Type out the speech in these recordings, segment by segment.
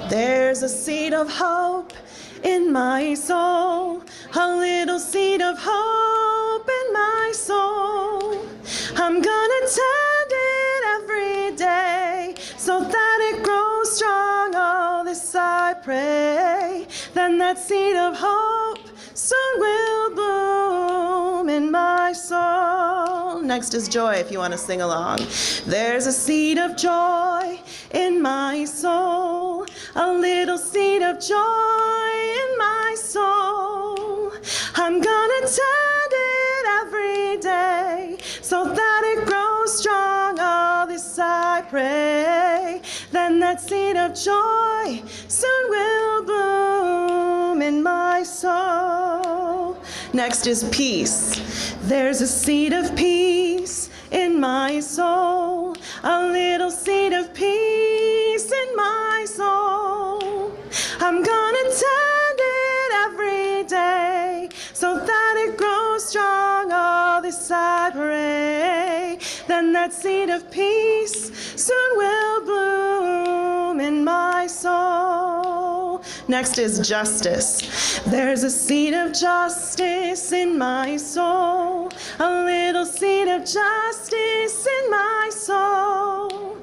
There's a seed of hope in my soul, a little seed of hope in my soul. I'm gonna tend it every day so that it grows strong. Oh, this I pray. Then that seed of hope soon will bloom in my soul. Next is joy, if you want to sing along. There's a seed of joy in my soul, a little seed of joy in my soul. I'm gonna tend it every day so that it grows strong. Oh, this I pray. Then that seed of joy soon will bloom in my soul. Next is peace. There's a seed of peace in my soul, a little seed of peace in my soul. I'm gonna tend it every day so that it grows strong. Oh, this I pray. Then that seed of peace soon will bloom in my soul. Next is justice. There's a seed of justice in my soul, a little seed of justice in my soul.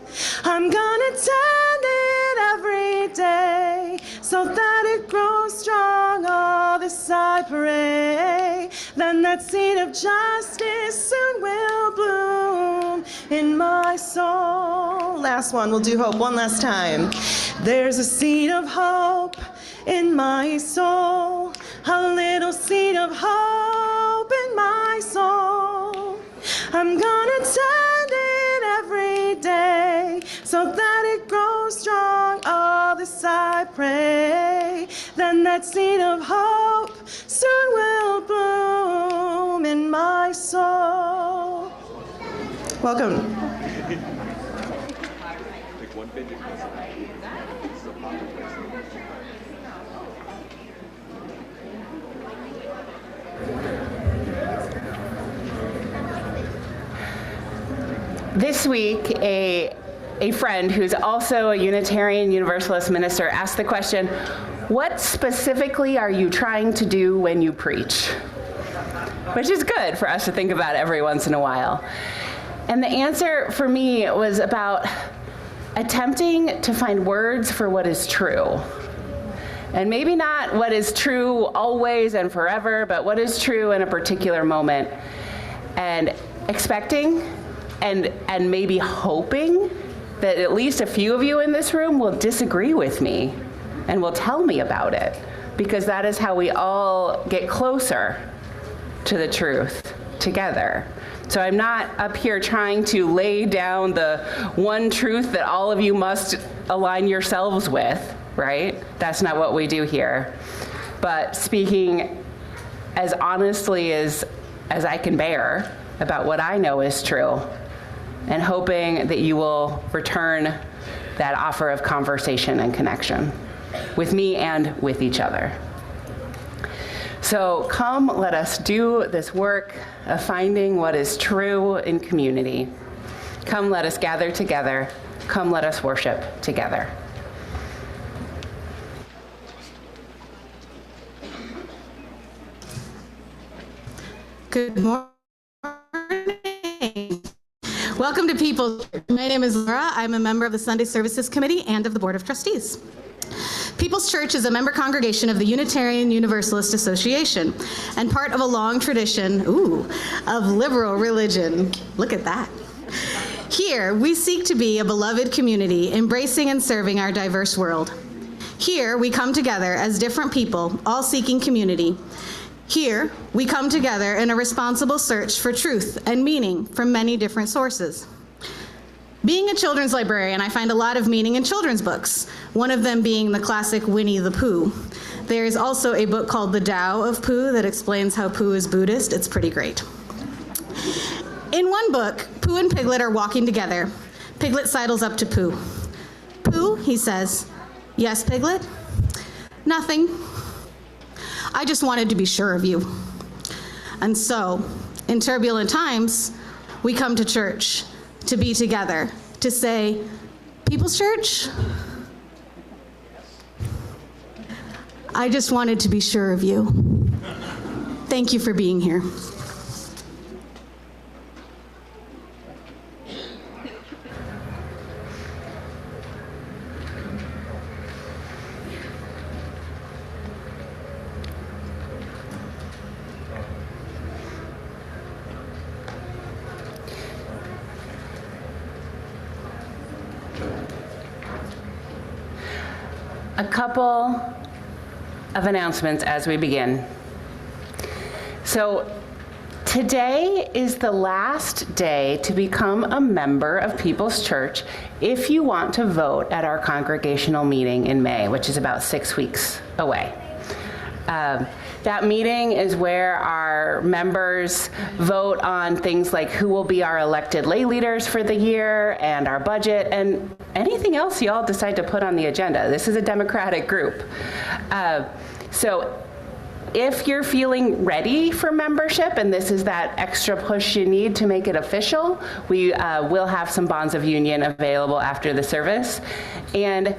I'm gonna tend it every day so that it grows strong. Oh, this I pray. Then that seed of justice soon will bloom in my soul. Last one, we'll do hope one last time. There's a seed of hope in my soul, a little seed of hope in my soul. I'm gonna tend it every day so that it grows strong. Oh, this I pray. Then that seed of hope soon will bloom in my soul. Welcome. This week, a friend who's also a Unitarian Universalist minister asked the question, what specifically are you trying to do when you preach? Which is good for us to think about every once in a while. And the answer for me was about attempting to find words for what is true. And maybe not what is true always and forever, but what is true in a particular moment. And expecting and maybe hoping that at least a few of you in this room will disagree with me and will tell me about it, because that is how we all get closer to the truth together. So I'm not up here trying to lay down the one truth that all of you must align yourselves with, right? That's not what we do here. But speaking as honestly as I can bear about what I know is true, and hoping that you will return that offer of conversation and connection with me and with each other. So come, let us do this work of finding what is true in community. Come, let us gather together. Come, let us worship together. Good morning. Welcome to People's Church. My name is Laura. I'm a member of the Sunday Services Committee and of the Board of Trustees. People's Church is a member congregation of the Unitarian Universalist Association and part of a long tradition, of liberal religion. Look at that. Here, we seek to be a beloved community, embracing and serving our diverse world. Here, we come together as different people, all seeking community. Here, we come together in a responsible search for truth and meaning from many different sources. Being a children's librarian, I find a lot of meaning in children's books, one of them being the classic Winnie the Pooh. There is also a book called The Tao of Pooh that explains how Pooh is Buddhist. It's pretty great. In one book, Pooh and Piglet are walking together. Piglet sidles up to Pooh. Pooh, he says. Yes, Piglet? Nothing. I just wanted to be sure of you. And so, in turbulent times, we come to church to be together, to say, People's Church? I just wanted to be sure of you. Thank you for being here. A couple of announcements as we begin. So today is the last day to become a member of People's Church if you want to vote at our congregational meeting in May, which is about 6 weeks away. That meeting is where our members vote on things like who will be our elected lay leaders for the year and our budget and anything else you all decide to put on the agenda. This is a democratic group. So if you're feeling ready for membership and this is that extra push you need to make it official, we will have some bonds of union available after the service. And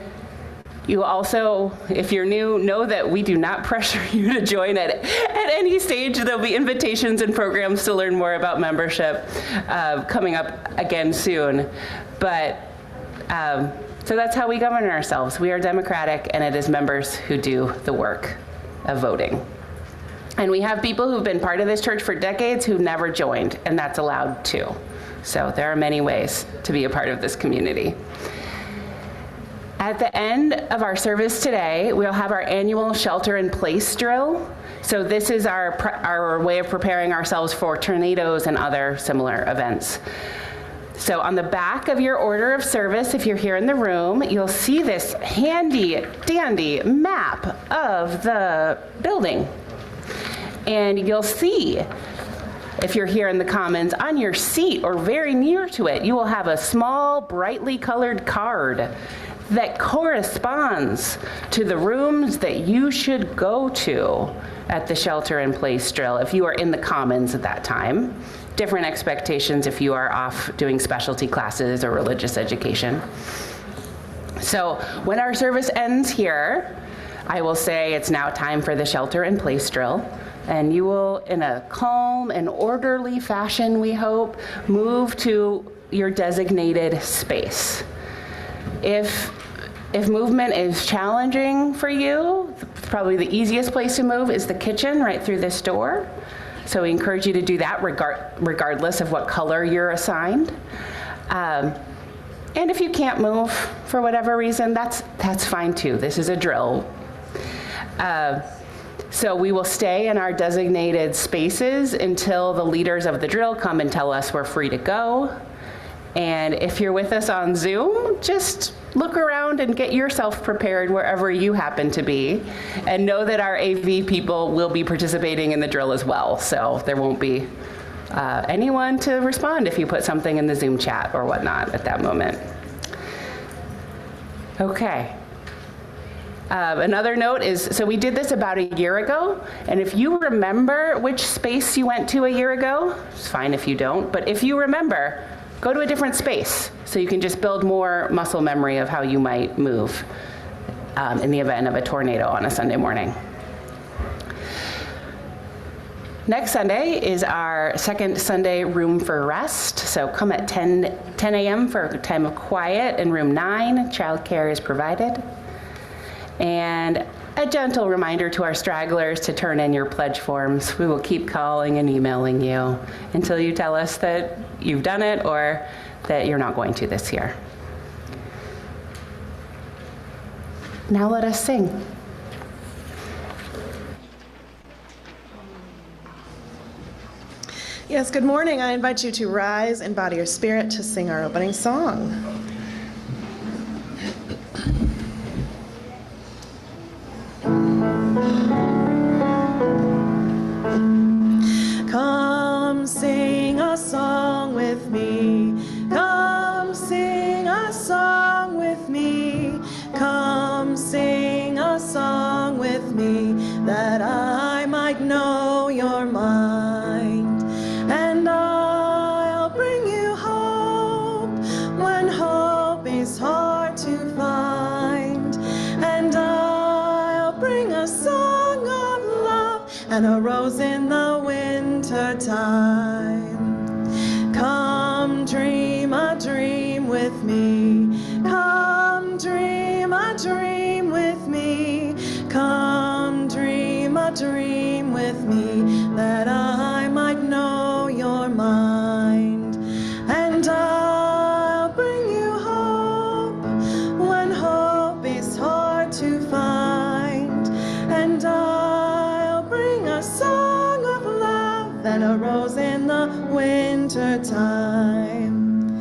you also, if you're new, know that we do not pressure you to join at any stage. There'll be invitations and programs to learn more about membership coming up again soon. But so that's how we govern ourselves. We are democratic, and it is members who do the work of voting. And we have people who've been part of this church for decades who've never joined, and that's allowed too. So there are many ways to be a part of this community. At the end of our service today, we'll have our annual shelter in place drill. So this is our way of preparing ourselves for tornadoes and other similar events. So on the back of your order of service, if you're here in the room, you'll see this handy dandy map of the building. And you'll see, if you're here in the Commons, on your seat or very near to it, you will have a small, brightly colored card that corresponds to the rooms that you should go to at the shelter in place drill if you are in the Commons at that time. Different expectations if you are off doing specialty classes or religious education. So when our service ends here, I will say it's now time for the shelter in place drill. And you will, in a calm and orderly fashion, we hope, move to your designated space. If movement is challenging for you, probably the easiest place to move is the kitchen right through this door. So we encourage you to do that regardless of what color you're assigned. And if you can't move for whatever reason, that's fine too. This is a drill. So we will stay in our designated spaces until the leaders of the drill come and tell us we're free to go. And if you're with us on Zoom, just look around and get yourself prepared wherever you happen to be. And know that our AV people will be participating in the drill as well. So there won't be anyone to respond if you put something in the Zoom chat or whatnot at that moment. Okay. Another note is, so we did this about a year ago, and if you remember which space you went to a year ago, it's fine if you don't, but if you remember, go to a different space so you can just build more muscle memory of how you might move in the event of a tornado on a Sunday morning. Next Sunday is our second Sunday room for rest, so come at 10 a.m. for a time of quiet in room 9. Childcare is provided. And a gentle reminder to our stragglers to turn in your pledge forms. We will keep calling and emailing you until you tell us that you've done it or that you're not going to this year. Now let us sing. Yes, good morning. I invite you to rise and body your spirit to sing our opening song. Come sing a song with me. Come sing a song with me. Come sing a song with me, that I might know your mind. And I'll bring you hope when hope is hard to find. And I'll bring a song and a rose in the winter time. Come dream a dream with me. Come dream a dream with me. Come dream a dream with me, that I might know your mind. And I'll bring you hope when hope is hard to find. And I'll bring a song of love and a rose in the winter time.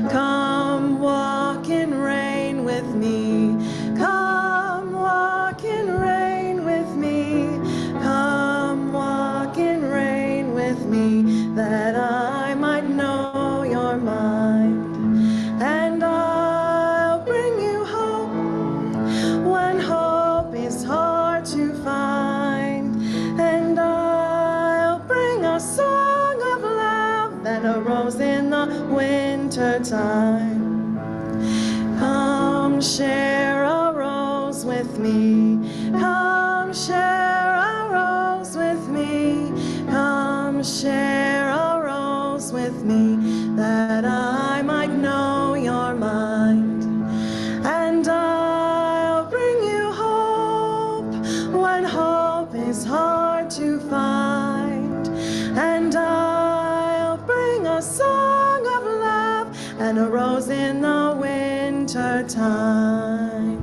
Come walk in rain with me. Come walk in rain with me. Come walk in rain with me, that I might know your mind. And I'll bring you hope when hope is hard to find. And I'll bring a song of love and a rose in the winter time. Come share a rose with me. Come share a rose with me. Come share a rose with me, that I might know your mind. And I'll bring you hope when hope is hard to find. And I'll bring a song of love and a rose in the winter time.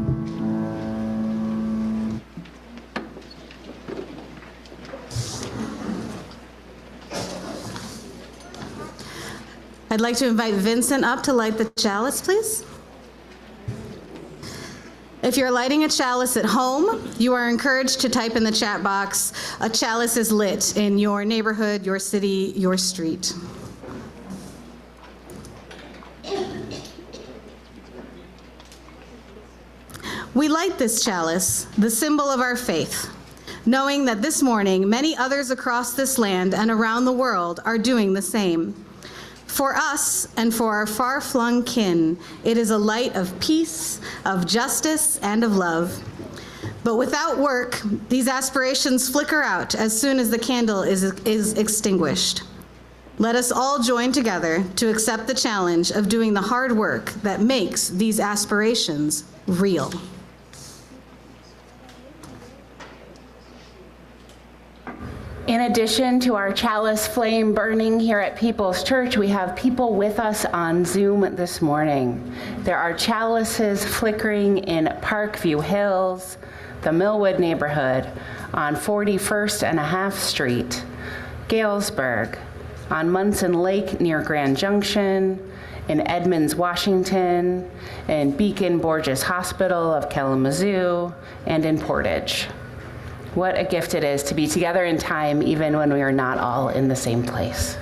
I'd like to invite Vincent up to light the chalice, please. If you're lighting a chalice at home, you are encouraged to type in the chat box, "A chalice is lit" in your neighborhood, your city, your street. We light this chalice, the symbol of our faith, knowing that this morning many others across this land and around the world are doing the same. For us and for our far-flung kin, it is a light of peace, of justice, and of love. But without work, these aspirations flicker out as soon as the candle is extinguished. Let us all join together to accept the challenge of doing the hard work that makes these aspirations real. In addition to our chalice flame burning here at People's Church, we have people with us on Zoom this morning. There are chalices flickering in Parkview Hills, the Millwood neighborhood, on 41st and a half Street, Galesburg, on Munson Lake near Grand Junction, in Edmonds, Washington, in Beacon Borges Hospital of Kalamazoo, and in Portage. What a gift it is to be together in time, even when we are not all in the same place.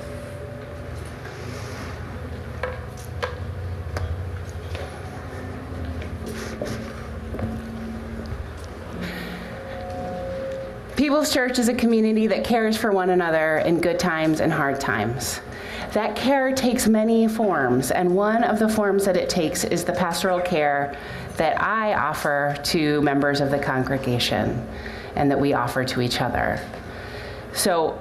People's Church is a community that cares for one another in good times and hard times. That care takes many forms, and one of the forms that it takes is the pastoral care that I offer to members of the congregation and that we offer to each other. So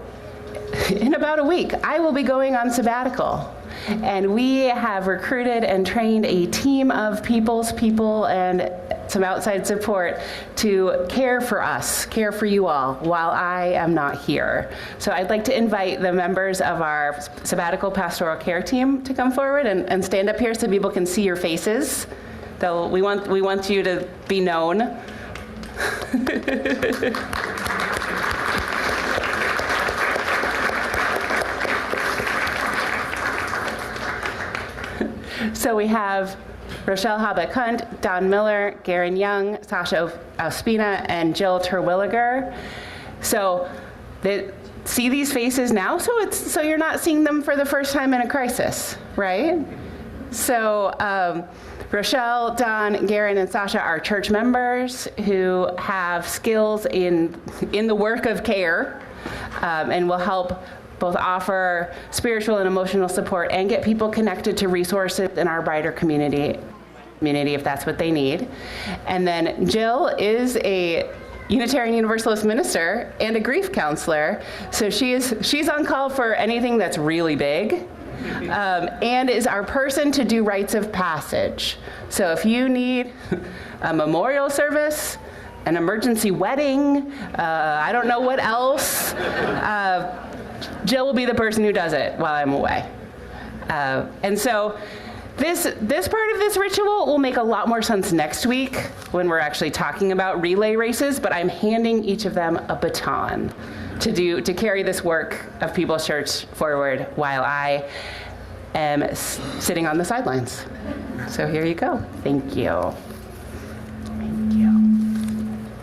in about a week, I will be going on sabbatical. And we have recruited and trained a team of people's people and some outside support to care for us, care for you all, while I am not here. So I'd like to invite the members of our sabbatical pastoral care team to come forward and stand up here so people can see your faces. We want you to be known. So we have Rochelle Habeck-Hunt, Don Miller, Garen Young, Sasha Ospina, and Jill Terwilliger. So see these faces now, so you're not seeing them for the first time in a crisis, right? So Rochelle, Don, Garen, and Sasha are church members who have skills in the work of care and will help both offer spiritual and emotional support and get people connected to resources in our brighter community if that's what they need. And then Jill is a Unitarian Universalist minister and a grief counselor. So she's on call for anything that's really big, and is our person to do rites of passage. So if you need a memorial service, an emergency wedding, I don't know what else, Jill will be the person who does it while I'm away. And so this part of this ritual will make a lot more sense next week when we're actually talking about relay races, but I'm handing each of them a baton to carry this work of People's Church forward while I am sitting on the sidelines. So here you go. Thank you. Thank you.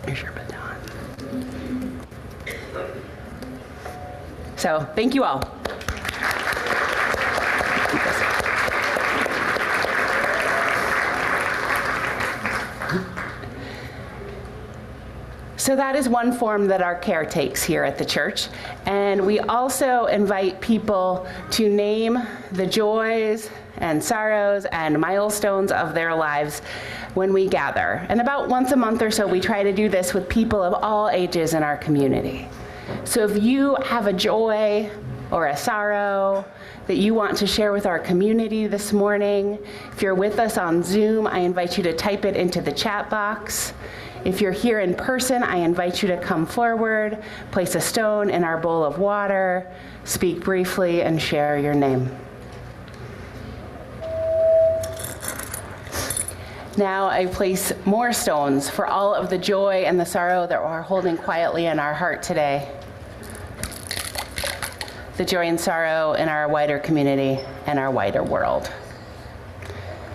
Here's your baton. So thank you all. So that is one form that our care takes here at the church. And we also invite people to name the joys and sorrows and milestones of their lives when we gather. And about once a month or so, we try to do this with people of all ages in our community. So if you have a joy or a sorrow that you want to share with our community this morning, if you're with us on Zoom, I invite you to type it into the chat box. If you're here in person, I invite you to come forward, place a stone in our bowl of water, speak briefly, and share your name. Now I place more stones for all of the joy and the sorrow that we're holding quietly in our heart today. The joy and sorrow in our wider community and our wider world.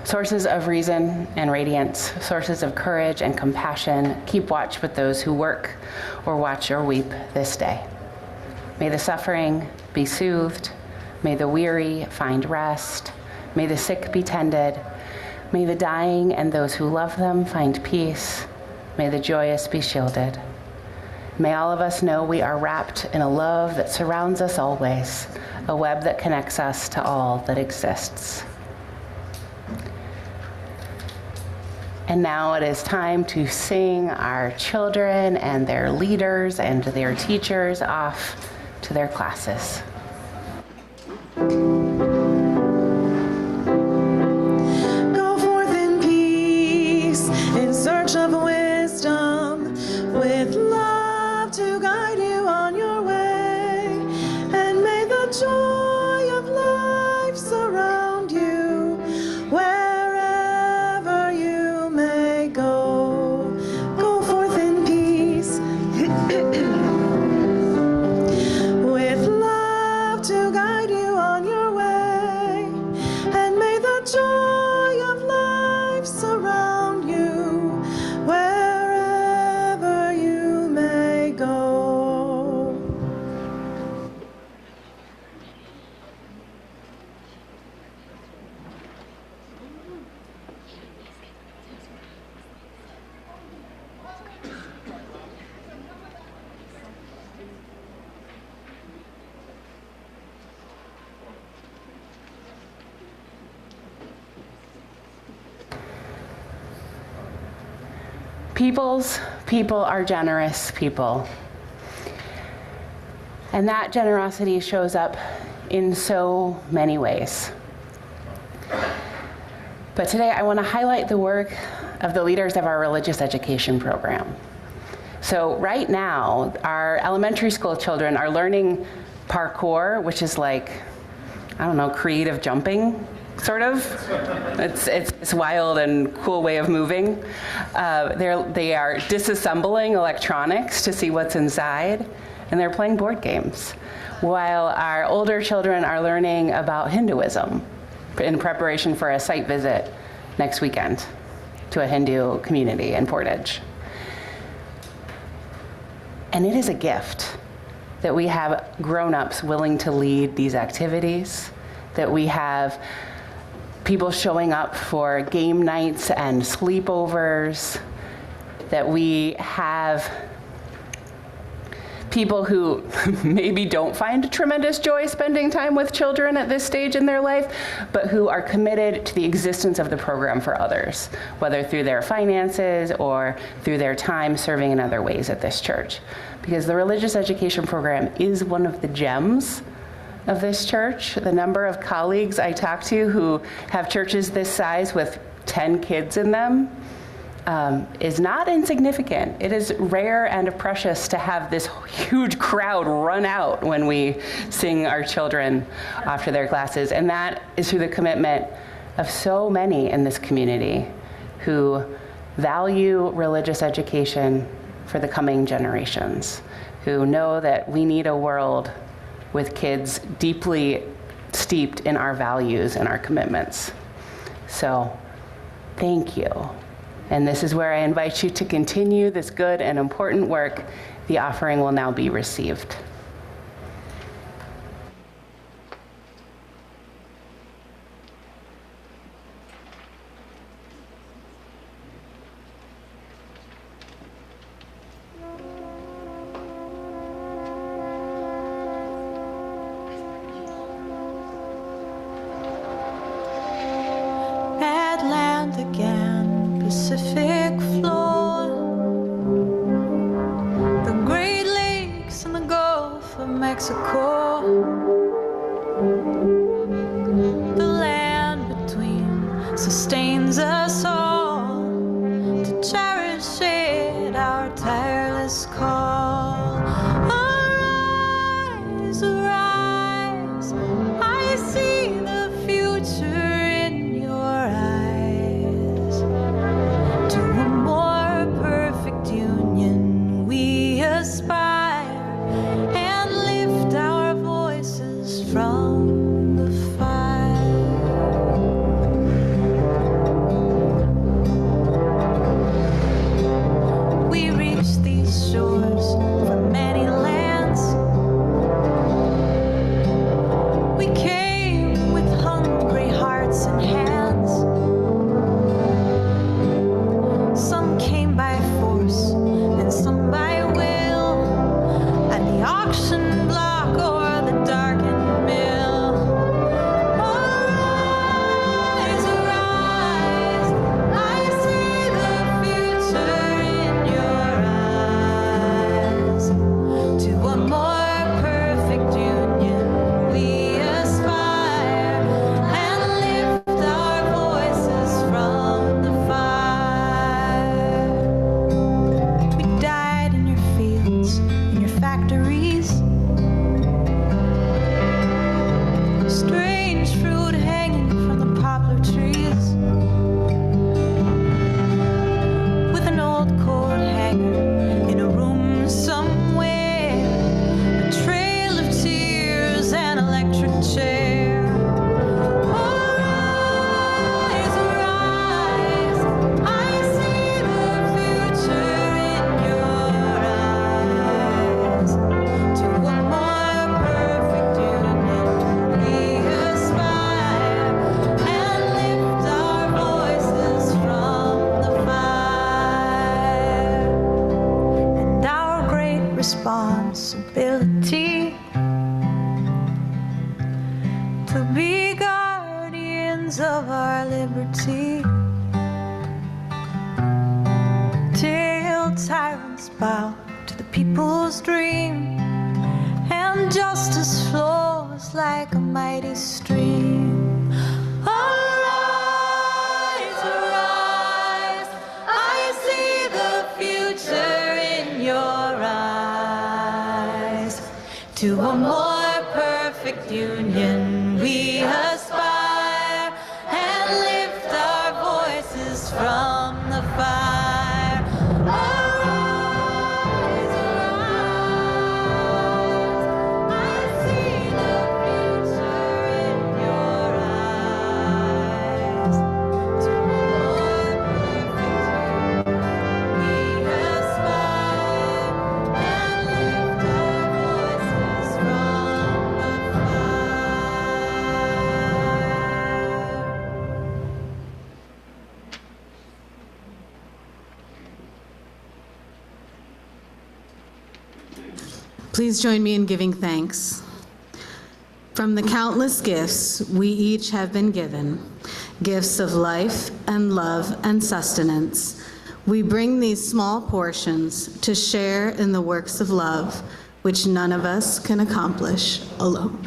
Sources of reason and radiance, sources of courage and compassion, keep watch with those who work or watch or weep this day. May the suffering be soothed. May the weary find rest. May the sick be tended. May the dying and those who love them find peace. May the joyous be shielded. May all of us know we are wrapped in a love that surrounds us always, a web that connects us to all that exists. And now it is time to sing our children and their leaders and their teachers off to their classes. Go forth in peace, in search of wisdom, with love to guide you on your way. And may the joy of life surround you wherever you may go. Go forth in peace, with love to guide you on your way. And may the joy of life surround you wherever you may go. People are generous people. And that generosity shows up in so many ways. But today I want to highlight the work of the leaders of our religious education program. So right now, our elementary school children are learning parkour, which is like, I don't know, creative jumping, sort of. It's this wild and cool way of moving. They are disassembling electronics to see what's inside, and they're playing board games, while our older children are learning about Hinduism in preparation for a site visit next weekend to a Hindu community in Portage. And it is a gift that we have grown-ups willing to lead these activities, that we have people showing up for game nights and sleepovers, that we have people who maybe don't find tremendous joy spending time with children at this stage in their life, but who are committed to the existence of the program for others, whether through their finances or through their time serving in other ways at this church. Because the religious education program is one of the gems of this church. The number of colleagues I talk to who have churches this size with 10 kids in them is not insignificant. It is rare and precious to have this huge crowd run out when we sing our children off to their classes. And that is through the commitment of so many in this community who value religious education for the coming generations, who know that we need a world with kids deeply steeped in our values and our commitments. So, thank you. And this is where I invite you to continue this good and important work. The offering will now be received. Atlantic and Pacific floor, the Great Lakes and the Gulf of Mexico, the land between sustains us all to cherish it, our tireless call. Arise, arise, I see the future in your eyes. To a more perfect union we aspire, and lift our voices from the fire. We reach these shores from many lands. We came with hungry hearts and hands. Some came by force and some by will, at the auction block or the darkened mill. Arise, arise, I see the future in your eyes. To a more perfect union we aspire, and lift our voices from the fire. We died in your fields, in your factories. Strange fruit hanging from the poplar trees, with an old coat hanger in a room somewhere, a trail of tears, an electric chair. Arise, arise, I see the future in your eyes. To a more perfect union we aspire, and lift our voices from the fire. And our great responsibility to be guardians of our liberty, till tyrants bow to the people's dream, and justice flows like a mighty stream. Arise, arise, I see the future in your eyes. To a more perfect union we aspire, and lift our voices from the fire. Arise, arise, I see the future in your eyes. To a more perfect union we aspire, and lift our voices from the fire. Please join me in giving thanks. From the countless gifts we each have been given, gifts of life and love and sustenance, we bring these small portions to share in the works of love which none of us can accomplish alone.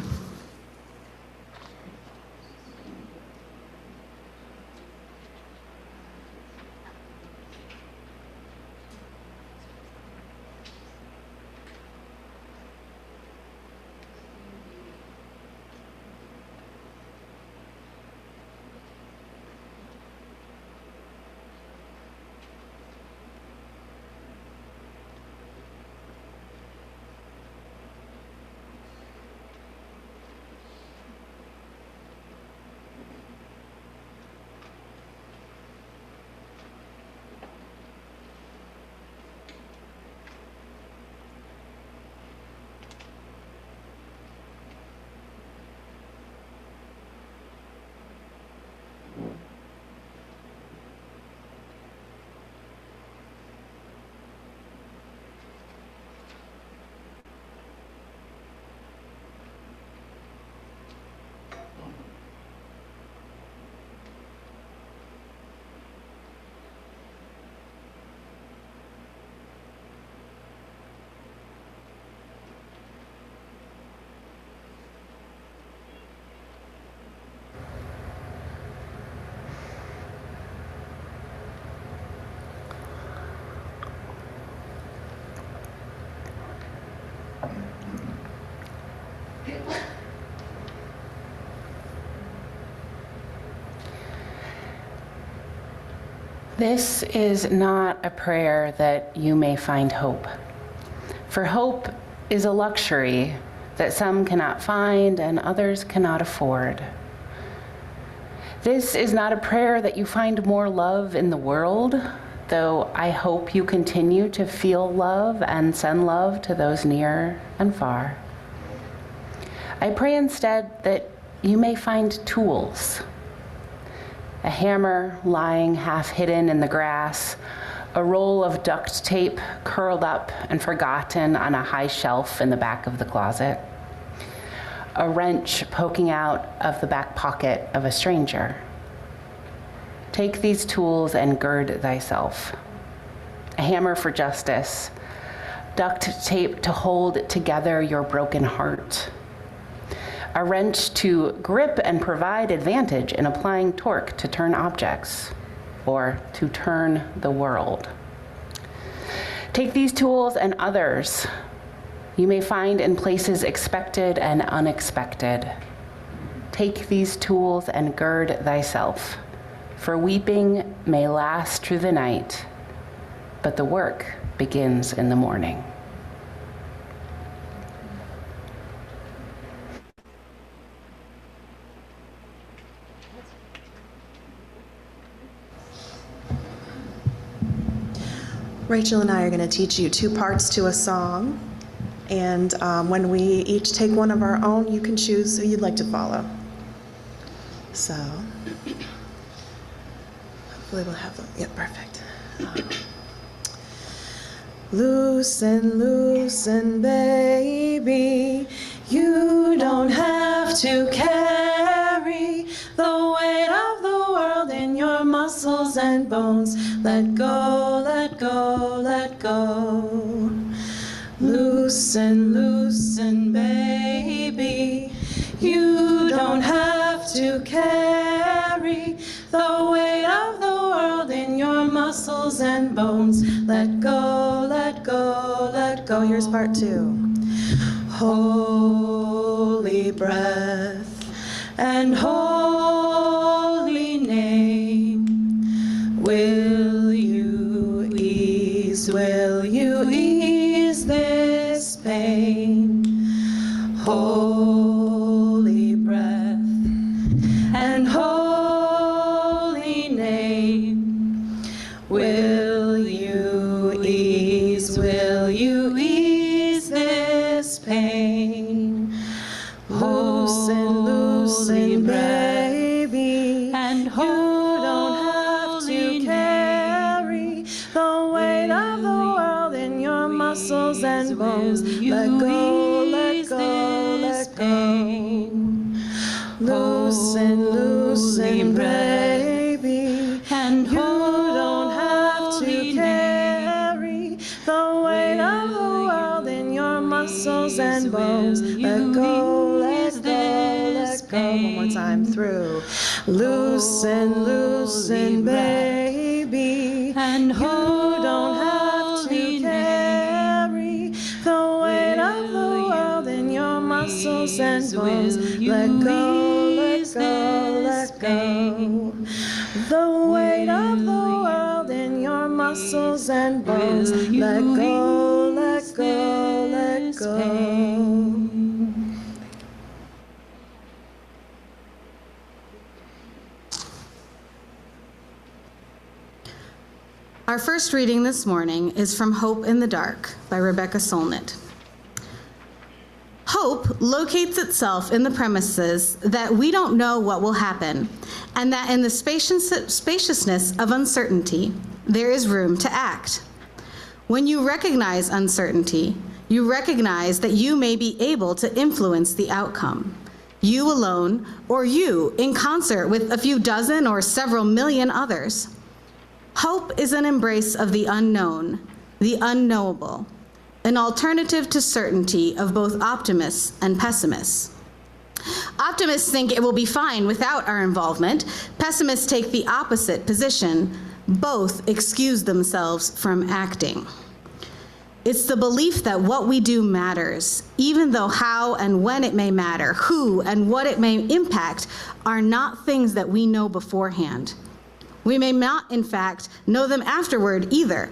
This is not a prayer that you may find hope. For hope is a luxury that some cannot find and others cannot afford. This is not a prayer that you find more love in the world, though I hope you continue to feel love and send love to those near and far. I pray instead that you may find tools. A hammer lying half hidden in the grass, a roll of duct tape curled up and forgotten on a high shelf in the back of the closet, a wrench poking out of the back pocket of a stranger. Take these tools and gird thyself. A hammer for justice, duct tape to hold together your broken heart, a wrench to grip and provide advantage in applying torque to turn objects or to turn the world. Take these tools and others you may find in places expected and unexpected. Take these tools and gird thyself, for weeping may last through the night, but the work begins in the morning. Rachel and I are going to teach you 2 parts to a song, and when we each take one of our own, you can choose who you'd like to follow. So, hopefully we'll have them. Yeah, perfect. Loosen, loosen, baby, you don't have to carry the weight of the world in your muscles and bones. Let go, let go, let go. Loosen, loosen, baby, you don't have to carry the weight of the world in your muscles and bones. Let go, let go, let go. Here's part 2. Holy breath and holy name, will you ease this pain? Holy breath and holy name, will you ease this pain? Loosen, loosen, baby, and you don't have to carry the weight of the world in your muscles and and bones. Let go, let go, let go. Loosen, loosen, baby. And You don't have to carry the weight of the world in your muscles and bones. Let go, let go, let go. One more time through. Loosen, loosen, baby. And You don't have to carry the weight of the world in your muscles and bones. Let go, let go, let go. The weight of the world in your muscles and bones. Let go, let go, let go. Our first reading this morning is from Hope in the Dark by Rebecca Solnit. Hope locates itself in the premises that we don't know what will happen, and that in the spaciousness of uncertainty, there is room to act. When you recognize uncertainty, you recognize that you may be able to influence the outcome. You alone, or you in concert with a few dozen or several million others. Hope is an embrace of the unknown, the unknowable, an alternative to certainty of both optimists and pessimists. Optimists think it will be fine without our involvement. Pessimists take the opposite position. Both excuse themselves from acting. It's the belief that what we do matters, even though how and when it may matter, who and what it may impact are not things that we know beforehand. We may not, in fact, know them afterward either,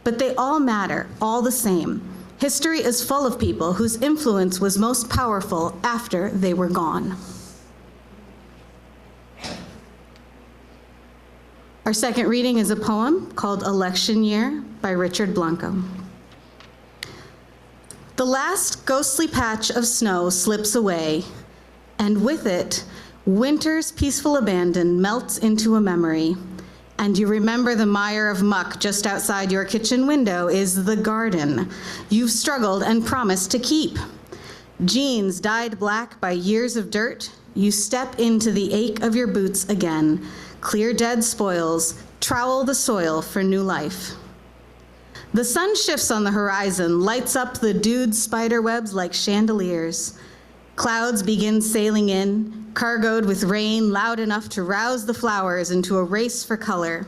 but they all matter, all the same. History is full of people whose influence was most powerful after they were gone. Our second reading is a poem called Election Year by Richard Blanco. The last ghostly patch of snow slips away, and with it, winter's peaceful abandon melts into a memory. And you remember the mire of muck just outside your kitchen window is the garden you've struggled and promised to keep. Jeans dyed black by years of dirt, you step into the ache of your boots again, clear dead spoils, trowel the soil for new life. The sun shifts on the horizon, lights up the dude spider webs like chandeliers. Clouds begin sailing in, cargoed with rain loud enough to rouse the flowers into a race for color.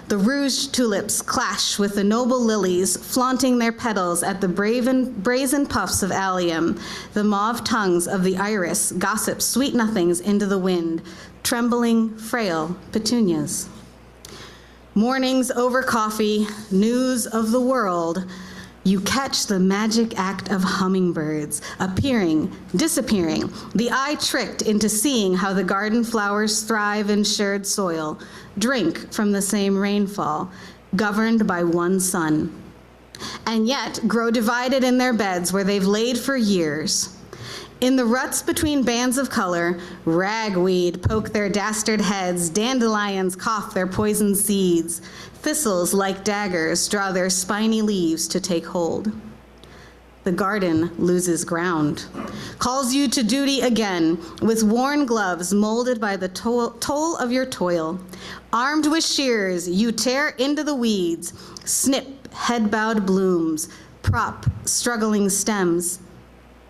The rouge tulips clash with the noble lilies, flaunting their petals at the brazen puffs of allium. The mauve tongues of the iris gossip sweet nothings into the wind, trembling, frail petunias. Mornings over coffee, news of the world. You catch the magic act of hummingbirds, appearing, disappearing, the eye tricked into seeing how the garden flowers thrive in shared soil, drink from the same rainfall, governed by one sun, and yet grow divided in their beds where they've laid for years. In the ruts between bands of color, ragweed poke their dastard heads, dandelions cough their poisoned seeds, thistles like daggers draw their spiny leaves to take hold. The garden loses ground, calls you to duty again with worn gloves molded by the toll of your toil. Armed with shears, you tear into the weeds, snip head-bowed blooms, prop struggling stems.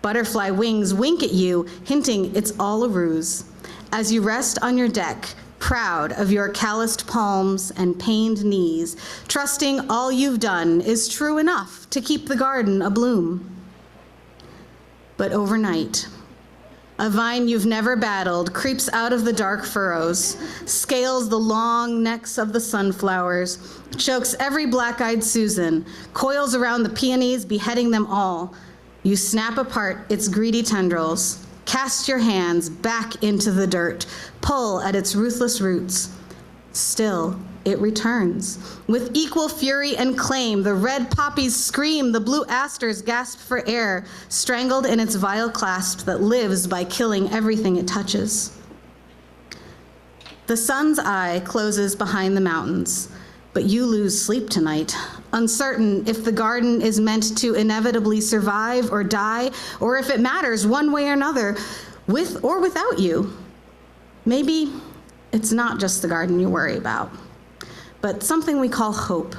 Butterfly wings wink at you, hinting it's all a ruse. As you rest on your deck, proud of your calloused palms and pained knees, trusting all you've done is true enough to keep the garden abloom. But overnight, a vine you've never battled creeps out of the dark furrows, scales the long necks of the sunflowers, chokes every black-eyed Susan, coils around the peonies, beheading them all. You snap apart its greedy tendrils, cast your hands back into the dirt, pull at its ruthless roots. Still, it returns. With equal fury and claim, the red poppies scream, the blue asters gasp for air, strangled in its vile clasp that lives by killing everything it touches. The sun's eye closes behind the mountains. but you lose sleep tonight, uncertain if the garden is meant to inevitably survive or die, or if it matters one way or another, with or without you. Maybe it's not just the garden you worry about, but something we call hope,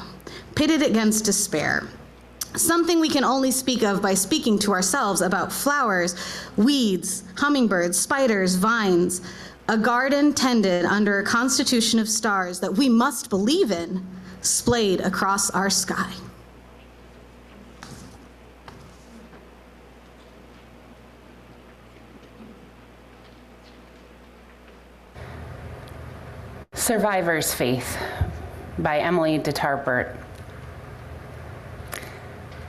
pitted against despair. Something we can only speak of by speaking to ourselves about flowers, weeds, hummingbirds, spiders, vines, a garden tended under a constitution of stars that we must believe in, splayed across our sky. Survivor's Faith by Emily de Tarpert.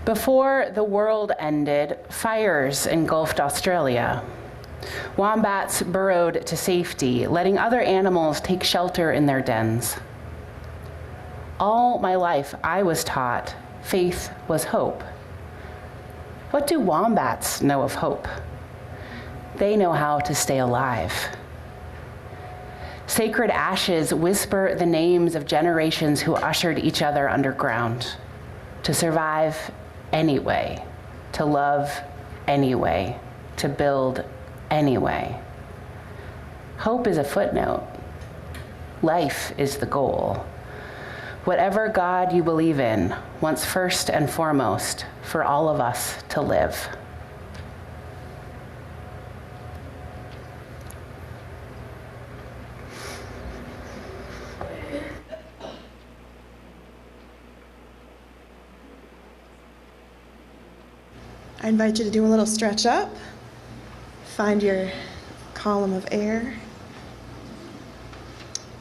Before the world ended, fires engulfed Australia. Wombats burrowed to safety, letting other animals take shelter in their dens. All my life, I was taught faith was hope. What do wombats know of hope? They know how to stay alive. Sacred ashes whisper the names of generations who ushered each other underground, to survive anyway, to love anyway, to build anyway. Hope is a footnote. Life is the goal. Whatever God you believe in wants first and foremost for all of us to live. I invite you to do a little stretch up. Find your column of air.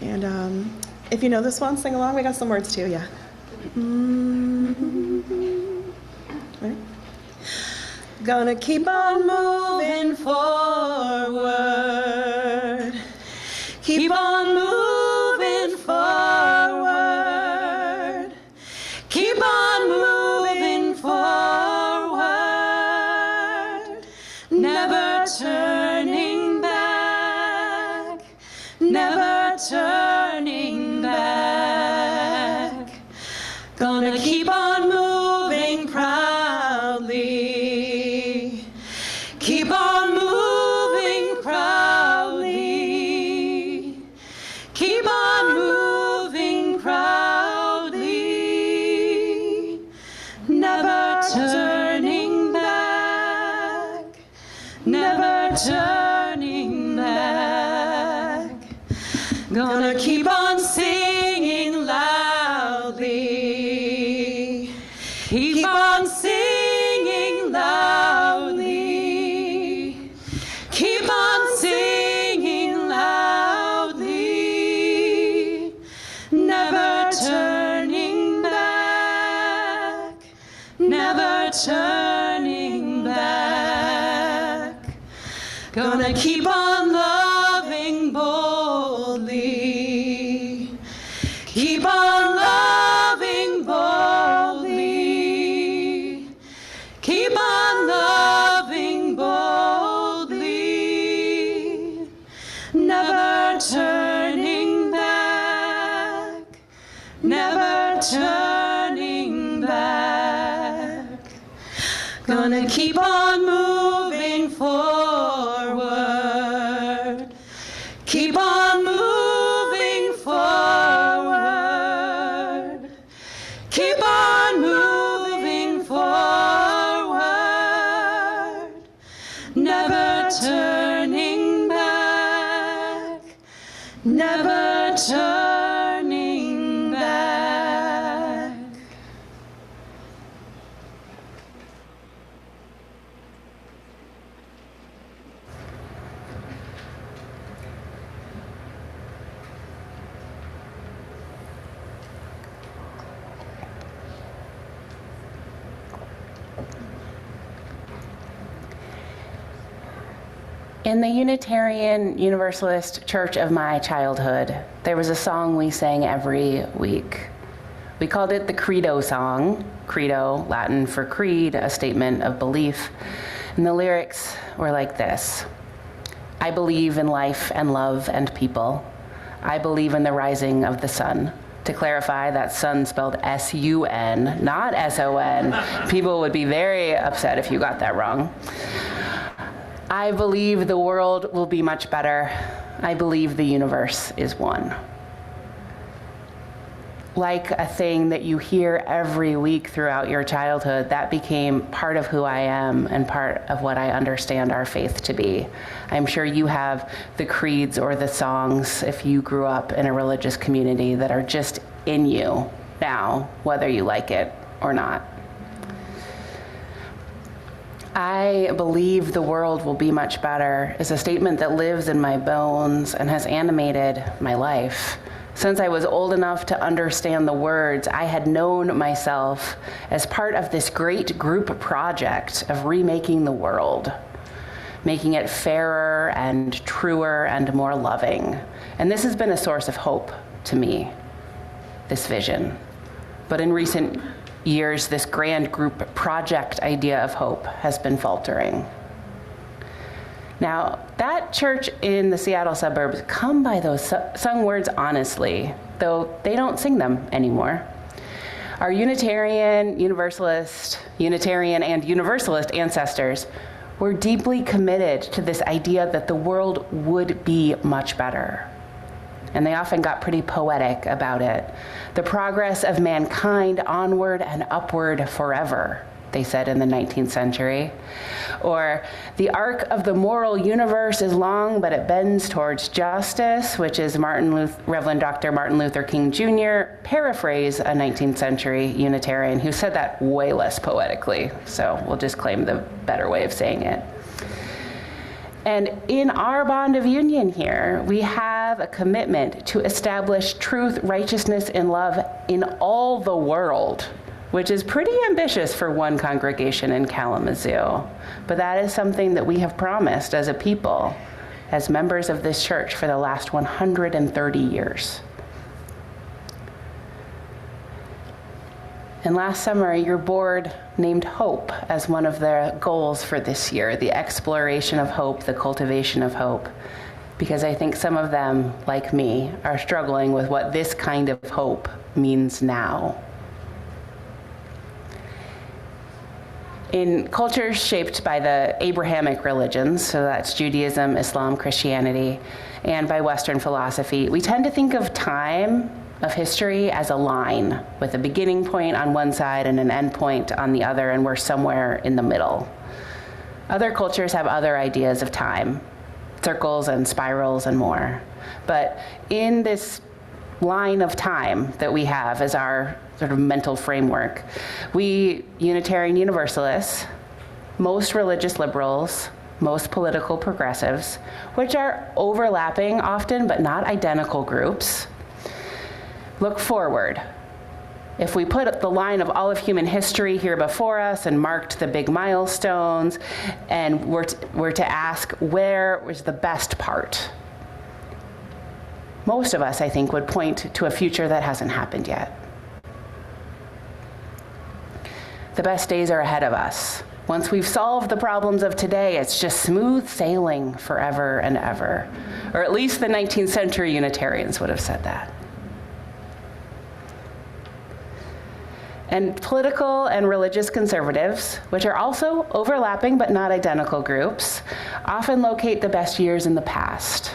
And if you know this one, sing along. We got some words too, yeah. Right. Gonna keep on moving forward. Keep on moving forward. Keep on moving forward. Never turning back. Never turning back. Gonna keep on moving proudly. Keep on moving proudly. Keep on moving proudly. Never turning back. Never turning back. Gonna keep on singing loudly. Keep on singing loudly. Keep on singing loudly. Never turning back. Never turning back. Gonna keep on loving boldly. Keep on loving boldly. Keep on loving boldly. Never turning back. Never turning back. Gonna keep on moving forward. Keep on moving forward. Keep on moving forward. Never turning back. Never turning back. In the Unitarian Universalist church of my childhood, there was a song we sang every week. We called it the Credo song. Credo, Latin for creed, a statement of belief. And the lyrics were like this: I believe in life and love and people. I believe in the rising of the sun. To clarify, that's sun spelled S-U-N, not S-O-N. People would be very upset if you got that wrong. I believe the world will be much better. I believe the universe is one. Like a thing that you hear every week throughout your childhood, that became part of who I am and part of what I understand our faith to be. I'm sure you have the creeds or the songs, if you grew up in a religious community, that are just in you now, whether you like it or not. I believe the world will be much better is a statement that lives in my bones and has animated my life. Since I was old enough to understand the words, I had known myself as part of this great group project of remaking the world, making it fairer and truer and more loving. And this has been a source of hope to me, this vision. But in recent years, this grand group project idea of hope has been faltering. Now, that church in the Seattle suburbs come by those sung words honestly, though they don't sing them anymore. Our Unitarian, Universalist ancestors were deeply committed to this idea that the world would be much better. And they often got pretty poetic about it. The progress of mankind onward and upward forever, they said in the 19th century. Or, the arc of the moral universe is long, but it bends towards justice, which is Reverend Dr. Martin Luther King Jr., paraphrase a 19th century Unitarian who said that way less poetically. So we'll just claim the better way of saying it. And in our bond of union here, we have a commitment to establish truth, righteousness, and love in all the world, which is pretty ambitious for one congregation in Kalamazoo. But that is something that we have promised as a people, as members of this church for the last 130 years. And last summer, your board named hope as one of their goals for this year, the exploration of hope, the cultivation of hope, because I think some of them, like me, are struggling with what this kind of hope means now. In cultures shaped by the Abrahamic religions, so that's Judaism, Islam, Christianity, and by Western philosophy, we tend to think of time, of history, as a line with a beginning point on one side and an end point on the other, and we're somewhere in the middle. Other cultures have other ideas of time, circles and spirals and more. But in this line of time that we have as our sort of mental framework, we Unitarian Universalists, most religious liberals, most political progressives, which are overlapping often but not identical groups, look forward. If we put the line of all of human history here before us and marked the big milestones, and were to ask where was the best part, most of us, I think, would point to a future that hasn't happened yet. The best days are ahead of us. Once we've solved the problems of today, it's just smooth sailing forever and ever. Or at least the 19th century Unitarians would have said that. And political and religious conservatives, which are also overlapping but not identical groups, often locate the best years in the past.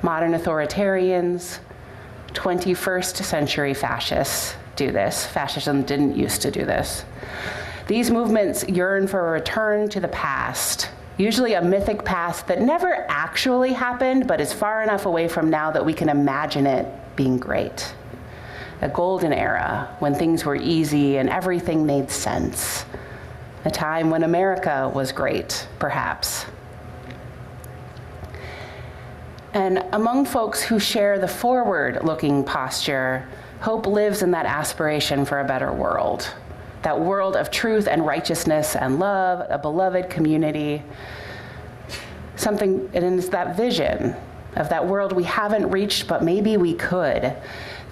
Modern authoritarians, 21st century fascists do this. Fascism didn't used to do this. These movements yearn for a return to the past, usually a mythic past that never actually happened, but is far enough away from now that we can imagine it being great. A golden era when things were easy and everything made sense. A time when America was great, perhaps. And among folks who share the forward-looking posture, hope lives in that aspiration for a better world. That world of truth and righteousness and love, a beloved community. Something, it is that vision of that world we haven't reached, but maybe we could,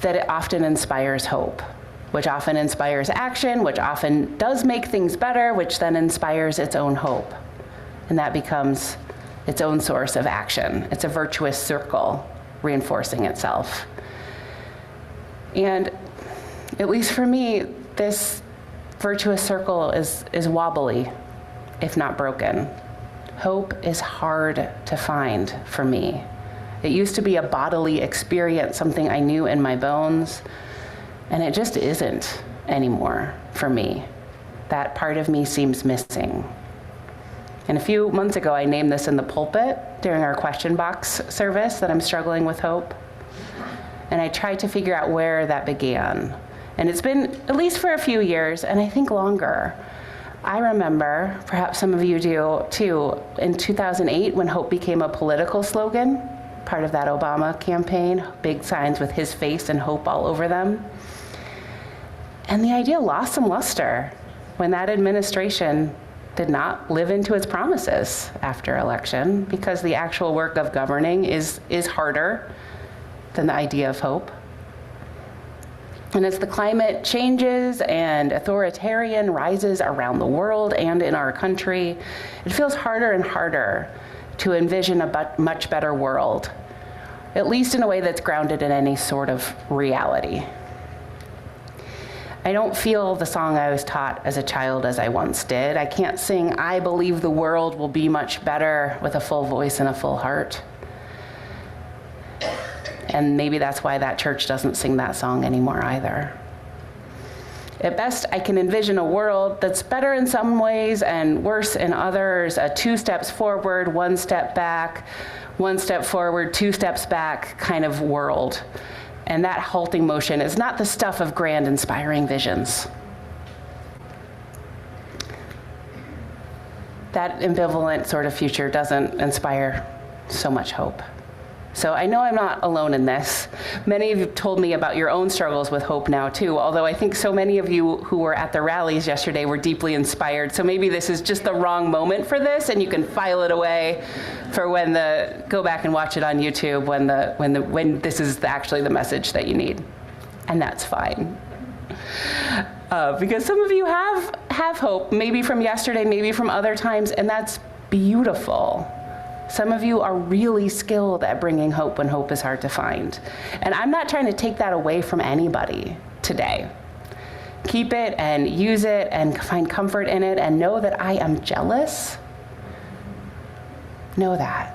that it often inspires hope, which often inspires action, which often does make things better, which then inspires its own hope. And that becomes its own source of action. It's a virtuous circle reinforcing itself. And at least for me, this virtuous circle is wobbly, if not broken. Hope is hard to find for me. It used to be a bodily experience, something I knew in my bones, and it just isn't anymore for me. That part of me seems missing. And a few months ago, I named this in the pulpit during our question box service that I'm struggling with hope. And I tried to figure out where that began. And it's been at least for a few years, and I think longer. I remember, perhaps some of you do too, in 2008 when hope became a political slogan, part of that Obama campaign, big signs with his face and hope all over them. And the idea lost some luster when that administration did not live into its promises after election, because the actual work of governing is harder than the idea of hope. And as the climate changes and authoritarian rises around the world and in our country, it feels harder and harder to envision a much better world, at least in a way that's grounded in any sort of reality. I don't feel the song I was taught as a child as I once did. I can't sing, "I believe the world will be much better" with a full voice and a full heart. And maybe that's why that church doesn't sing that song anymore either. At best, I can envision a world that's better in some ways and worse in others, a 2 steps forward, 1 step back, 1 step forward, 2 steps back kind of world. And that halting motion is not the stuff of grand, inspiring visions. That ambivalent sort of future doesn't inspire so much hope. So I know I'm not alone in this. Many of you told me about your own struggles with hope now too, although I think so many of you who were at the rallies yesterday were deeply inspired. So maybe this is just the wrong moment for this, and you can file it away for go back and watch it on YouTube when this is actually the message that you need. And that's fine. Because some of you have hope, maybe from yesterday, maybe from other times, and that's beautiful. Some of you are really skilled at bringing hope when hope is hard to find. And I'm not trying to take that away from anybody today. Keep it and use it and find comfort in it and know that I am jealous. Know that.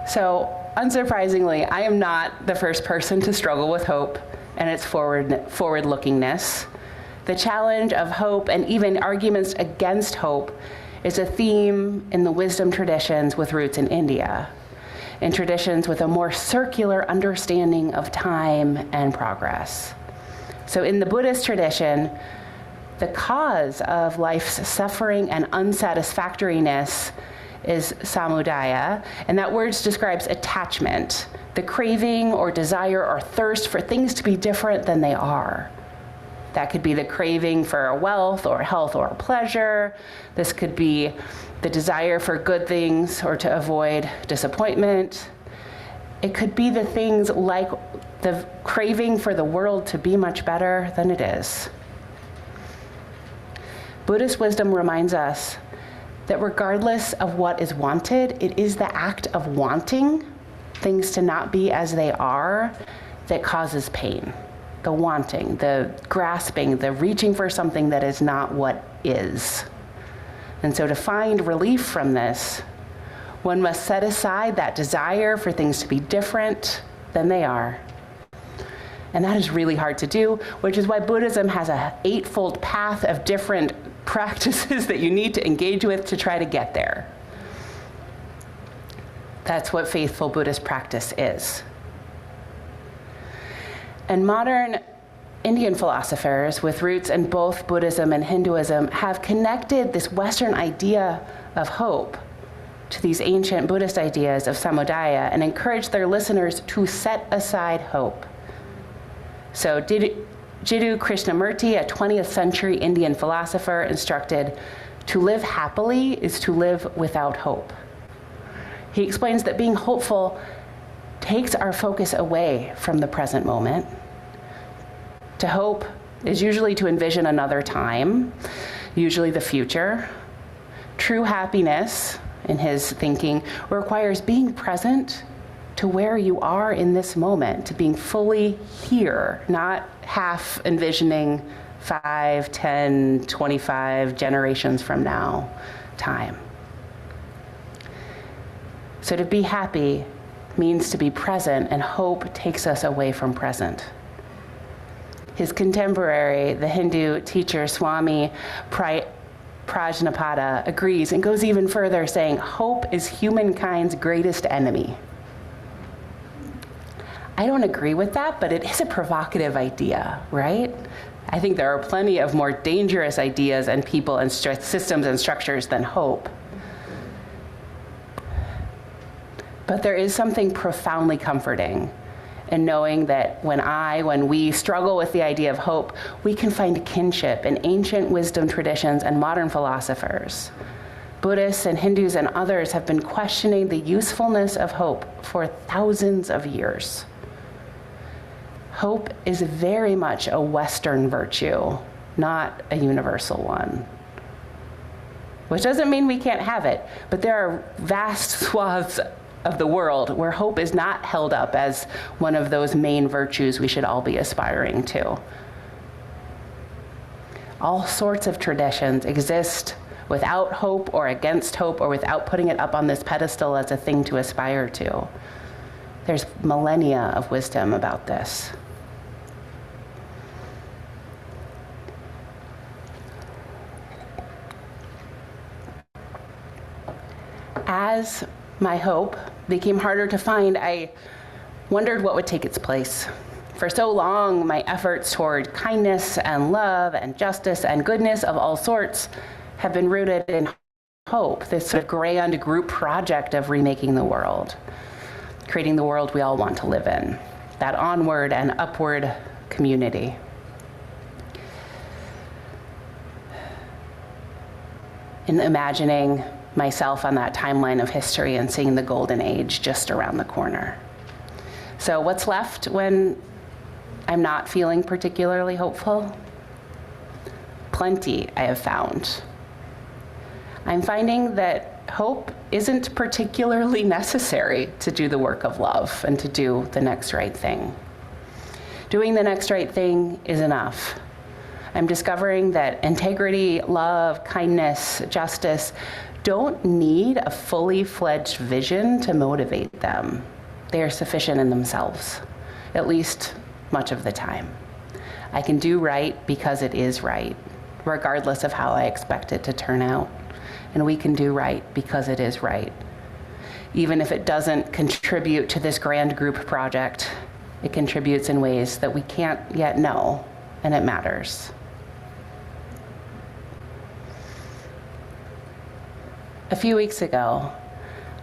So, unsurprisingly, I am not the first person to struggle with hope and its forward-lookingness. The challenge of hope and even arguments against hope is a theme in the wisdom traditions with roots in India, in traditions with a more circular understanding of time and progress. So in the Buddhist tradition, the cause of life's suffering and unsatisfactoriness is samudaya, and that word describes attachment, the craving or desire or thirst for things to be different than they are. That could be the craving for wealth or health or pleasure. This could be the desire for good things or to avoid disappointment. It could be the things like the craving for the world to be much better than it is. Buddhist wisdom reminds us that regardless of what is wanted, it is the act of wanting things to not be as they are that causes pain. The wanting, the grasping, the reaching for something that is not what is. And so to find relief from this, one must set aside that desire for things to be different than they are. And that is really hard to do, which is why Buddhism has an 8-fold path of different practices that you need to engage with to try to get there. That's what faithful Buddhist practice is. And modern Indian philosophers with roots in both Buddhism and Hinduism have connected this Western idea of hope to these ancient Buddhist ideas of samudaya and encourage their listeners to set aside hope. So Jiddu Krishnamurti, a 20th century Indian philosopher, instructed, "To live happily is to live without hope." He explains that being hopeful takes our focus away from the present moment. To hope is usually to envision another time, usually the future. True happiness, in his thinking, requires being present to where you are in this moment, to being fully here, not half envisioning 5, 10, 25 generations from now time. So to be happy means to be present, and hope takes us away from present. His contemporary, the Hindu teacher Swami Prajnapada, agrees and goes even further, saying, hope is humankind's greatest enemy. I don't agree with that, but it is a provocative idea, right? I think there are plenty of more dangerous ideas and people and systems and structures than hope. But there is something profoundly comforting in knowing that when we struggle with the idea of hope, we can find kinship in ancient wisdom traditions and modern philosophers. Buddhists and Hindus and others have been questioning the usefulness of hope for thousands of years. Hope is very much a Western virtue, not a universal one. Which doesn't mean we can't have it, but there are vast swaths of the world where hope is not held up as one of those main virtues we should all be aspiring to. All sorts of traditions exist without hope or against hope or without putting it up on this pedestal as a thing to aspire to. There's millennia of wisdom about this. As my hope became harder to find, I wondered what would take its place. For so long, my efforts toward kindness and love and justice and goodness of all sorts have been rooted in hope, this sort of grand group project of remaking the world, creating the world we all want to live in, that onward and upward community. In imagining myself on that timeline of history and seeing the golden age just around the corner. So what's left when I'm not feeling particularly hopeful? Plenty, I have found. I'm finding that hope isn't particularly necessary to do the work of love and to do the next right thing. Doing the next right thing is enough. I'm discovering that integrity, love, kindness, justice don't need a fully fledged vision to motivate them. They are sufficient in themselves, at least much of the time. I can do right because it is right, regardless of how I expect it to turn out. And we can do right because it is right. Even if it doesn't contribute to this grand group project, it contributes in ways that we can't yet know, and it matters. A few weeks ago,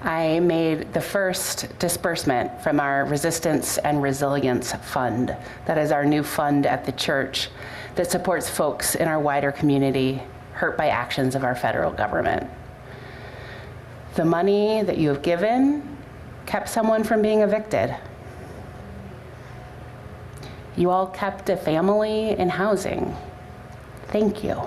I made the first disbursement from our Resistance and Resilience Fund. That is our new fund at the church that supports folks in our wider community hurt by actions of our federal government. The money that you have given kept someone from being evicted. You all kept a family in housing. Thank you.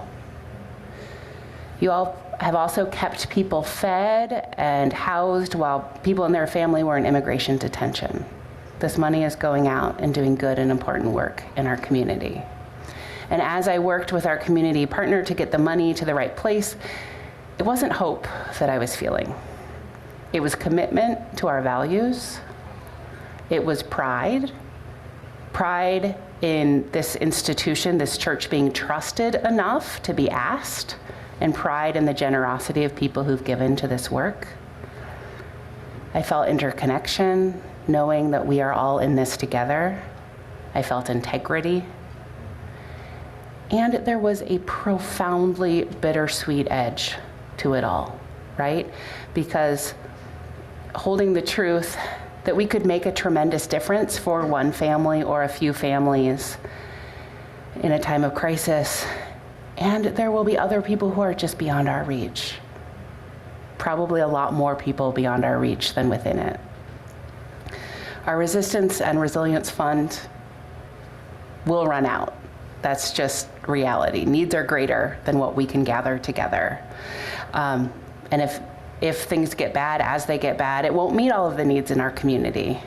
You all have also kept people fed and housed while people and their family were in immigration detention. This money is going out and doing good and important work in our community. And as I worked with our community partner to get the money to the right place, it wasn't hope that I was feeling. It was commitment to our values. It was pride. Pride in this institution, this church being trusted enough to be asked, and pride in the generosity of people who've given to this work. I felt interconnection, knowing that we are all in this together. I felt integrity. And there was a profoundly bittersweet edge to it all, right? Because holding the truth that we could make a tremendous difference for one family or a few families in a time of crisis, and there will be other people who are just beyond our reach. Probably a lot more people beyond our reach than within it. Our Resistance and Resilience Fund will run out. That's just reality. Needs are greater than what we can gather together. And if if things get bad, as they get bad, it won't meet all of the needs in our community.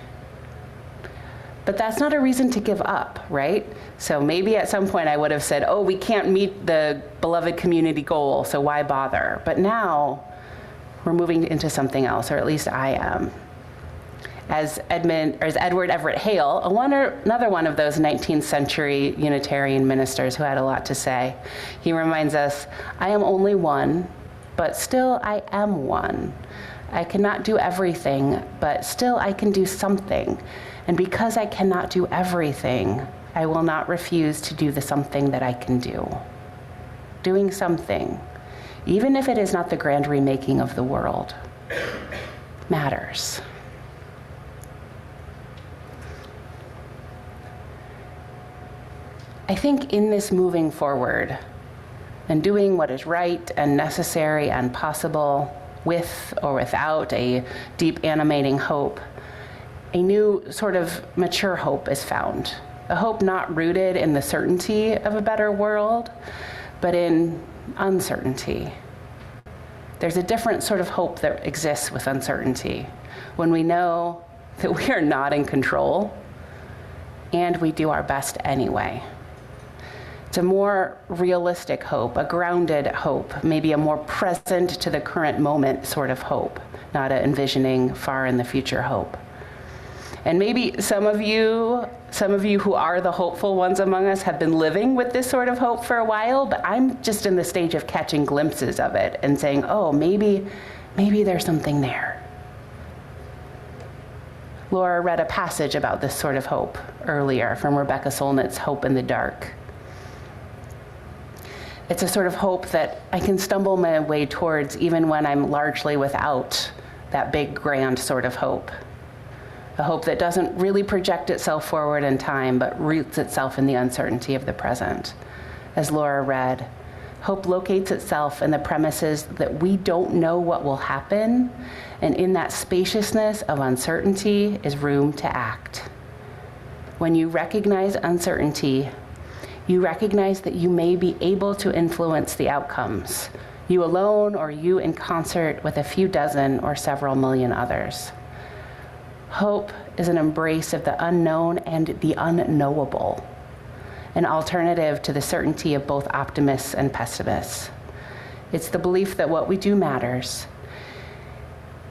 But that's not a reason to give up, right? So maybe at some point I would have said, oh, we can't meet the beloved community goal, so why bother? But now we're moving into something else, or at least I am. As Edward Everett Hale, another one of those 19th century Unitarian ministers who had a lot to say, he reminds us, I am only one, but still I am one. I cannot do everything, but still I can do something. And because I cannot do everything, I will not refuse to do the something that I can do. Doing something, even if it is not the grand remaking of the world, matters. I think in this moving forward and doing what is right and necessary and possible with or without a deep animating hope, a new sort of mature hope is found. A hope not rooted in the certainty of a better world, but in uncertainty. There's a different sort of hope that exists with uncertainty, when we know that we are not in control and we do our best anyway. It's a more realistic hope, a grounded hope, maybe a more present to the current moment sort of hope, not an envisioning far in the future hope. And maybe some of you who are the hopeful ones among us have been living with this sort of hope for a while, but I'm just in the stage of catching glimpses of it and saying, oh, maybe there's something there. Laura read a passage about this sort of hope earlier from Rebecca Solnit's Hope in the Dark. It's a sort of hope that I can stumble my way towards even when I'm largely without that big, grand sort of hope. A hope that doesn't really project itself forward in time, but roots itself in the uncertainty of the present. As Laura read, hope locates itself in the premises that we don't know what will happen, and in that spaciousness of uncertainty is room to act. When you recognize uncertainty, you recognize that you may be able to influence the outcomes, you alone or you in concert with a few dozen or several million others. Hope is an embrace of the unknown and the unknowable, an alternative to the certainty of both optimists and pessimists. It's the belief that what we do matters,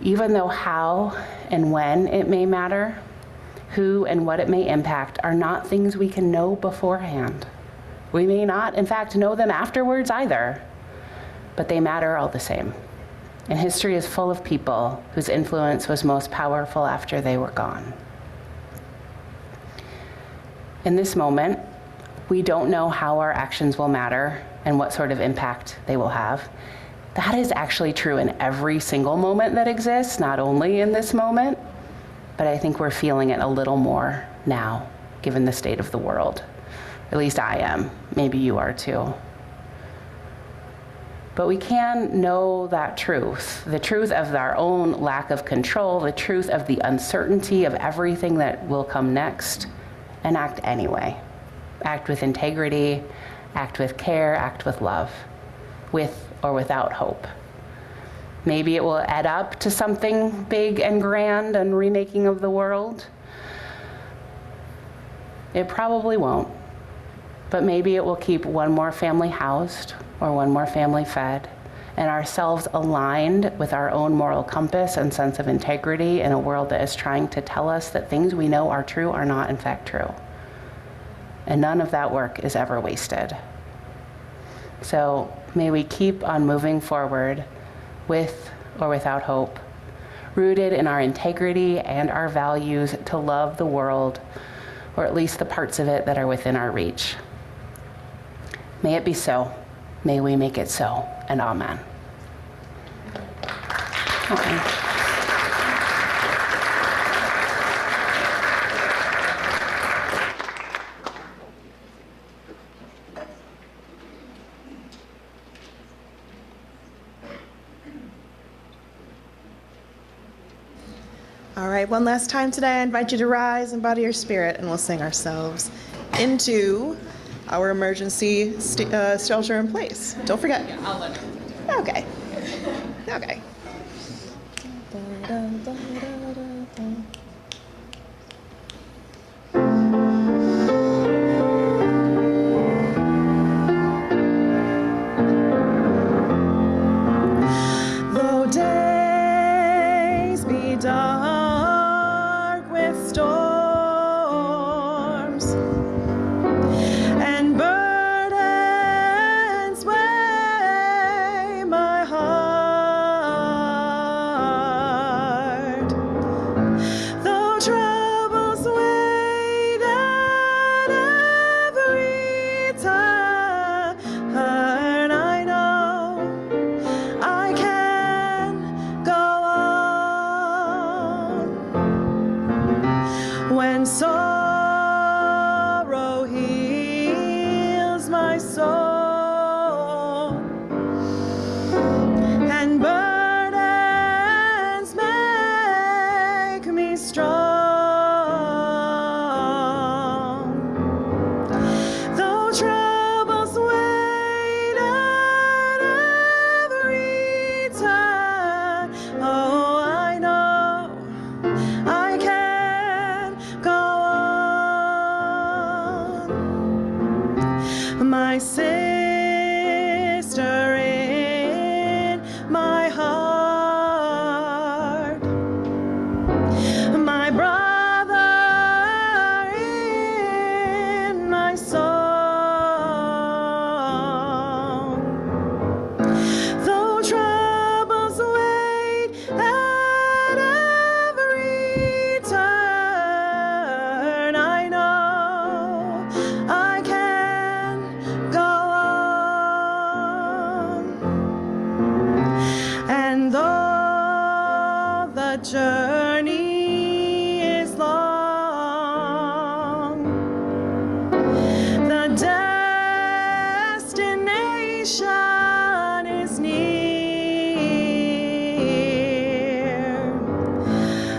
even though how and when it may matter, who and what it may impact are not things we can know beforehand. We may not, in fact, know them afterwards either, but they matter all the same. And history is full of people whose influence was most powerful after they were gone. In this moment, we don't know how our actions will matter and what sort of impact they will have. That is actually true in every single moment that exists, not only in this moment, but I think we're feeling it a little more now, given the state of the world. At least I am. Maybe you are too. But we can know that truth, the truth of our own lack of control, the truth of the uncertainty of everything that will come next, and act anyway. Act with integrity, act with care, act with love, with or without hope. Maybe it will add up to something big and grand and remaking of the world. It probably won't, but maybe it will keep one more family housed or one more family fed, and ourselves aligned with our own moral compass and sense of integrity in a world that is trying to tell us that things we know are true are not in fact true. And none of that work is ever wasted. So may we keep on moving forward with or without hope, rooted in our integrity and our values to love the world, or at least the parts of it that are within our reach. May it be so. May we make it so, and amen. All right, one last time today, I invite you to rise and bow to your spirit, and we'll sing ourselves into our emergency shelter in place. Don't forget. I'll let her. Okay. Though days be dark with storms and burdens weigh my heart, though troubles wait at every turn, I know I can go on. When sorrow heals my soul and burdens make me strong, though troubles wait at every turn, oh, I know I can go on. My sister in my heart, my brother in my song, though troubles wait at every turn, I know I can go on. And though the journey is long, the destination is near.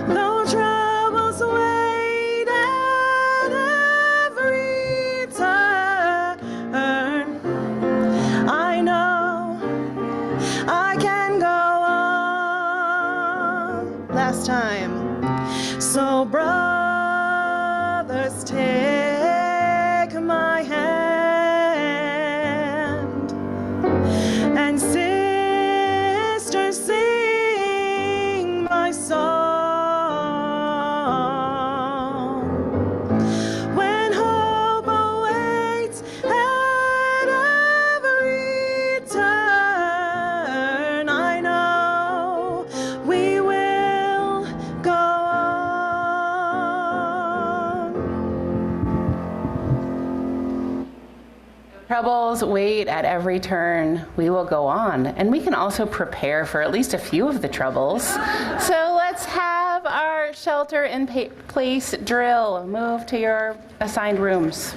Though troubles wait at every turn, I know I can go on. Last time. So brothers, take my hand, and sisters, sing my song. When hope awaits at every turn, I know we will go on. Troubles wait at every turn. We will go on. And we can also prepare for at least a few of the troubles. So let's have our shelter in place drill. Move to your assigned rooms.